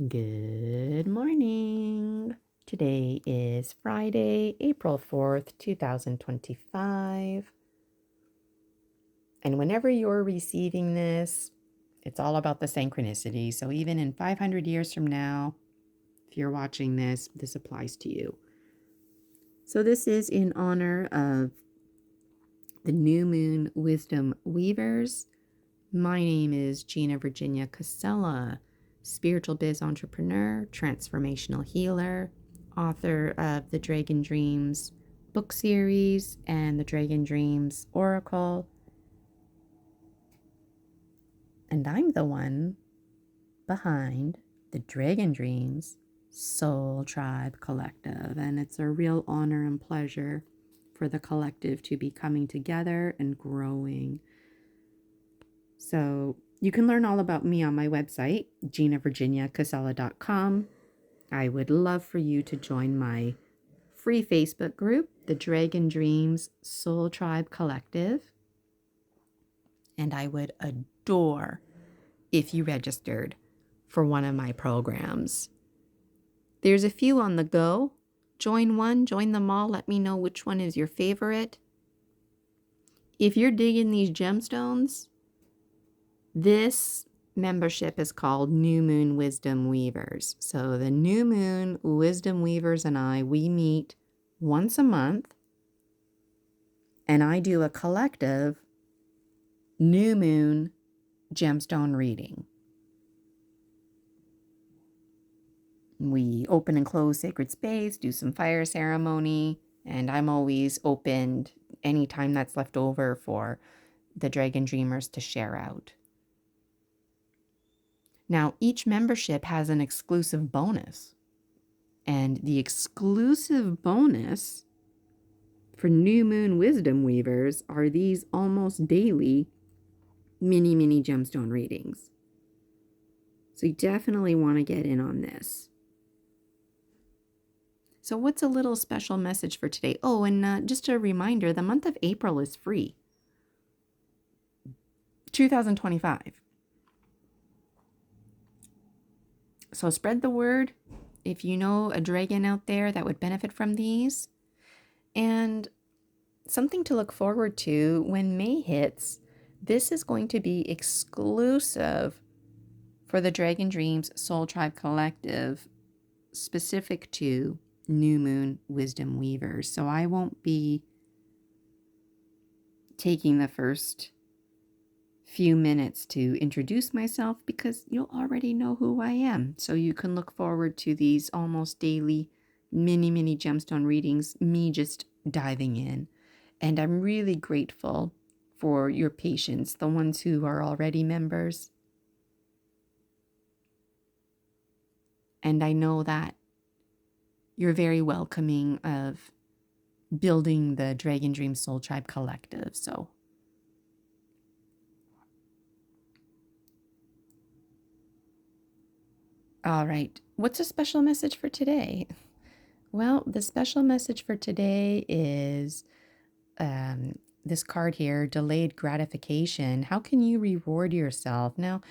Good morning. Today is Friday, April 4th, 2025. And whenever you're receiving this, it's all about the synchronicity. So even in 500 years from now, if you're watching this, this applies to you. So this is in honor of the New Moon Wisdom Weavers. My name is Gina Virginia Casella, spiritual biz entrepreneur, transformational healer, author of the Dragon Dreams book series and the Dragon Dreams Oracle. And I'm the one behind the Dragon Dreams Soul Tribe Collective. And it's a real honor and pleasure for the collective to be coming together and growing. So you can learn all about me on my website, ginavirginiacasella.com. I would love for you to join my free Facebook group, the Dragon Dreams Soul Tribe Collective. And I would adore if you registered for one of my programs. There's a few on the go. Join one, join them all. Let me know which one is your favorite. If you're digging these gemstones, this membership is called New Moon Wisdom Weavers. So the New Moon Wisdom Weavers and I, we meet once a month, and I do a collective New Moon gemstone reading. We open and close sacred space, do some fire ceremony, and I'm always opened any time that's left over for the Dragon Dreamers to share out. Now, each membership has an exclusive bonus. And the exclusive bonus for New Moon Wisdom Weavers are these almost daily mini gemstone readings. So you definitely want to get in on this. So what's a little special message for today? Oh, and just a reminder, the month of April is free. 2025. So spread the word if you know a dragon out there that would benefit from these. And something to look forward to when May hits, this is going to be exclusive for the Dragon Dreams Soul Tribe Collective, specific to New Moon Wisdom Weavers. So I won't be taking the first few minutes to introduce myself because you'll already know who I am. So you can look forward to these almost daily mini gemstone readings, me just diving in. And I'm really grateful for your patience, the ones who are already members. And I know that you're very welcoming of building the Dragon Dream Soul Tribe Collective. So all right, what's a special message for today? Well, the special message for today is this card here, delayed gratification. How can you reward yourself? Now,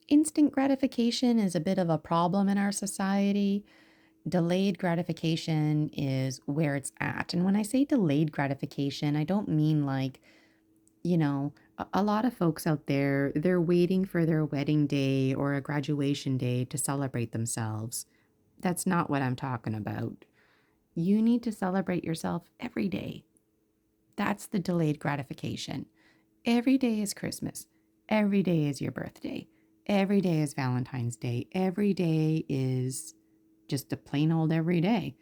instant gratification is a bit of a problem in our society. Delayed gratification is where it's at. And when I say delayed gratification, I don't mean like, a lot of folks out there, they're waiting for their wedding day or a graduation day to celebrate themselves. That's not what I'm talking about. You need to celebrate yourself every day. That's the delayed gratification. Every day is Christmas. Every day is your birthday. Every day is Valentine's Day. Every day is just a plain old every day.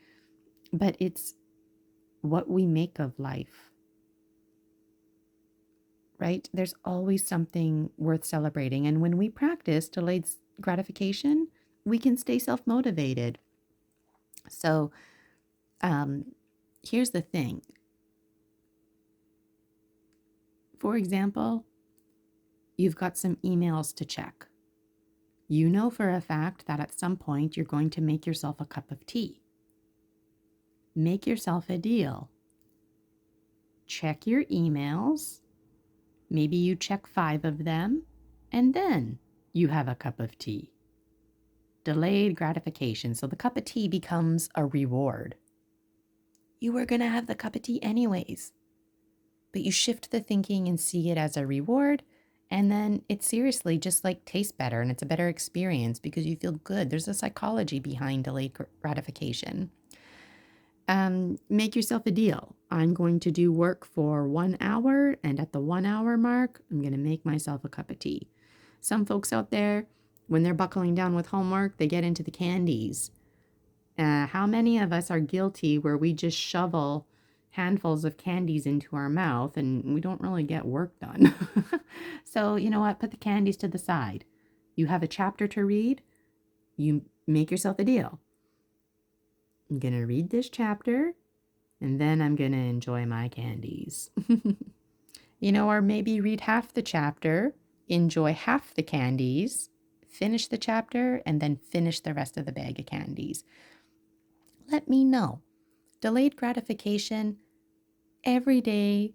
But it's what we make of life, right? There's always something worth celebrating. And when we practice delayed gratification, we can stay self-motivated. So here's the thing. For example, you've got some emails to check. You know for a fact that at some point you're going to make yourself a cup of tea. Make yourself a deal. Check your emails. Maybe you check 5 of them, and then you have a cup of tea. delayed gratification. So the cup of tea becomes a reward. You were going to have the cup of tea anyways, but you shift the thinking and see it as a reward. And then it seriously just like tastes better and it's a better experience because you feel good. There's a psychology behind delayed gratification. Make yourself a deal. I'm going to do work for 1 hour, and at the 1 hour mark, I'm going to make myself a cup of tea. Some folks out there, when they're buckling down with homework, they get into the candies. How many of us are guilty where we just shovel handfuls of candies into our mouth and we don't really get work done? So, you know what? Put the candies to the side. You have a chapter to read, you make yourself a deal. I'm going to read this chapter, and then I'm going to enjoy my candies. Or maybe read half the chapter, enjoy half the candies, finish the chapter, and then finish the rest of the bag of candies. Let me know. Delayed gratification, everyday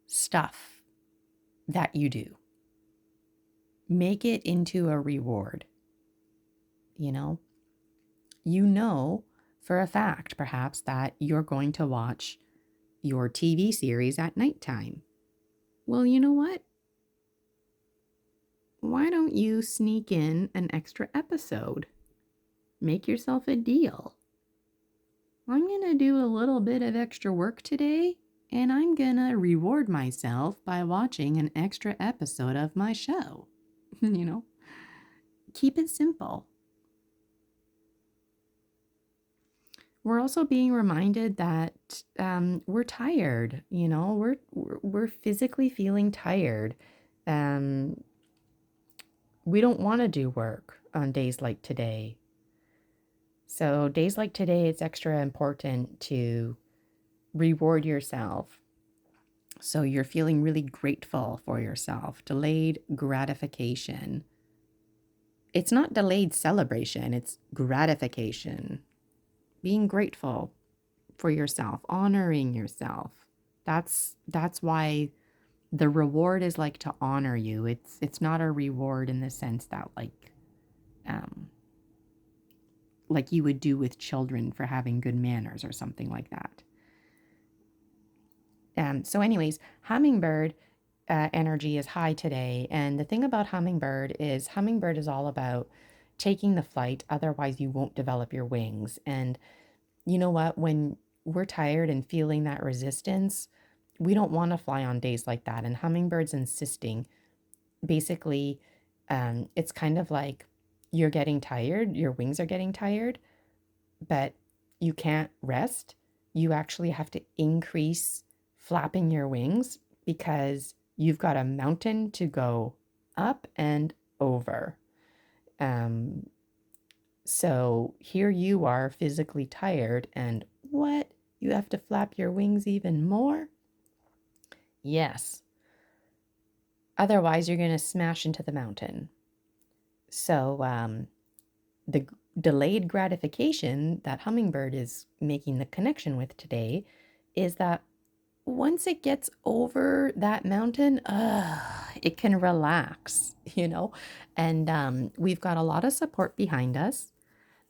stuff that you do. Make it into a reward. You know for a fact, perhaps, that you're going to watch your TV series at nighttime. Well, you know what? Why don't you sneak in an extra episode? Make yourself a deal. I'm going to do a little bit of extra work today, and I'm going to reward myself by watching an extra episode of my show. Keep it simple. We're also being reminded that we're tired. We're physically feeling tired. We don't want to do work on days like today. So days like today, it's extra important to reward yourself. So you're feeling really grateful for yourself. Delayed gratification. It's not delayed celebration, it's gratification. Being grateful for yourself, honoring yourself. That's why the reward is like to honor you. It's not a reward in the sense that like you would do with children for having good manners or something like that. So anyways, hummingbird energy is high today. And the thing about hummingbird is all about taking the flight. Otherwise, you won't develop your wings. And you know what? When we're tired and feeling that resistance, we don't want to fly on days like that. And hummingbird's insisting, basically, it's kind of like you're getting tired, your wings are getting tired, but you can't rest. You actually have to increase flapping your wings because you've got a mountain to go up and over. So here you are physically tired, and what? You have to flap your wings even more? Yes. Otherwise, you're going to smash into the mountain. So the delayed gratification that hummingbird is making the connection with today is that once it gets over that mountain, it can relax, and we've got a lot of support behind us.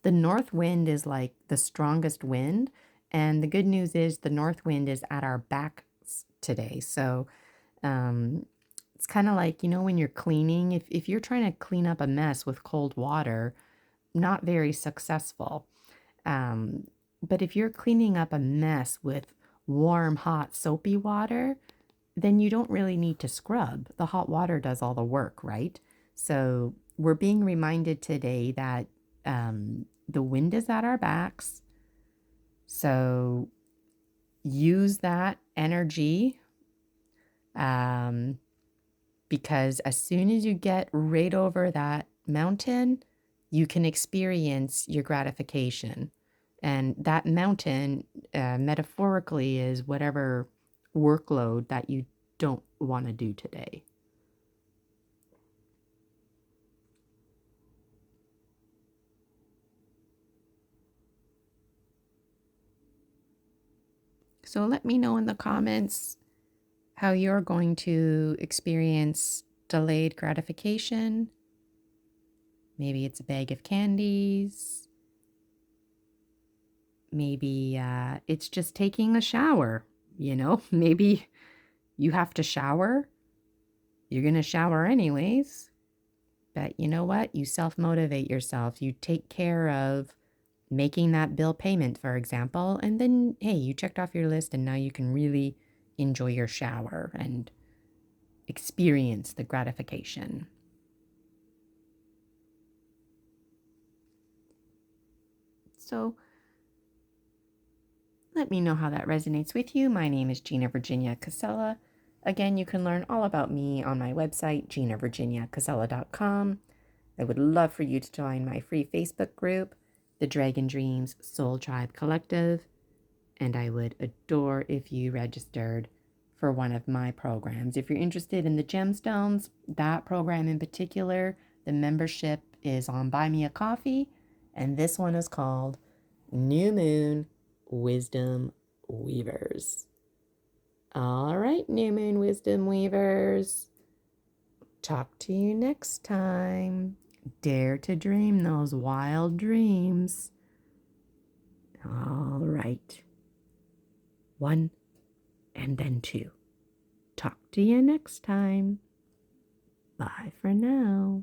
The north wind is like the strongest wind, and the good news is the north wind is at our backs today. So it's kind of like, when you're cleaning, if you're trying to clean up a mess with cold water, not very successful. But if you're cleaning up a mess with warm, hot, soapy water, then you don't really need to scrub. The hot water does all the work, right? So we're being reminded today that the wind is at our backs. So use that energy, because as soon as you get right over that mountain, you can experience your gratification. And that mountain, metaphorically, is whatever workload that you don't want to do today. So let me know in the comments how you're going to experience delayed gratification. Maybe it's a bag of candies. Maybe it's just taking a shower, you know? Maybe you have to shower. You're going to shower anyways. But you know what? You self-motivate yourself. You take care of making that bill payment, for example, and then, hey, you checked off your list and now you can really enjoy your shower and experience the gratification. So let me know how that resonates with you. My name is Gina Virginia Casella. Again, you can learn all about me on my website, ginavirginiacasella.com. I would love for you to join my free Facebook group, the Dragon Dreams Soul Tribe Collective, and I would adore if you registered for one of my programs. If you're interested in the Gemstones, that program in particular, the membership is on Buy Me a Coffee, and this one is called New Moon Wisdom Weavers. All right, New Moon Wisdom Weavers. Talk to you next time. Dare to dream those wild dreams. All right. 1 and then 2. Talk to you next time. Bye for now.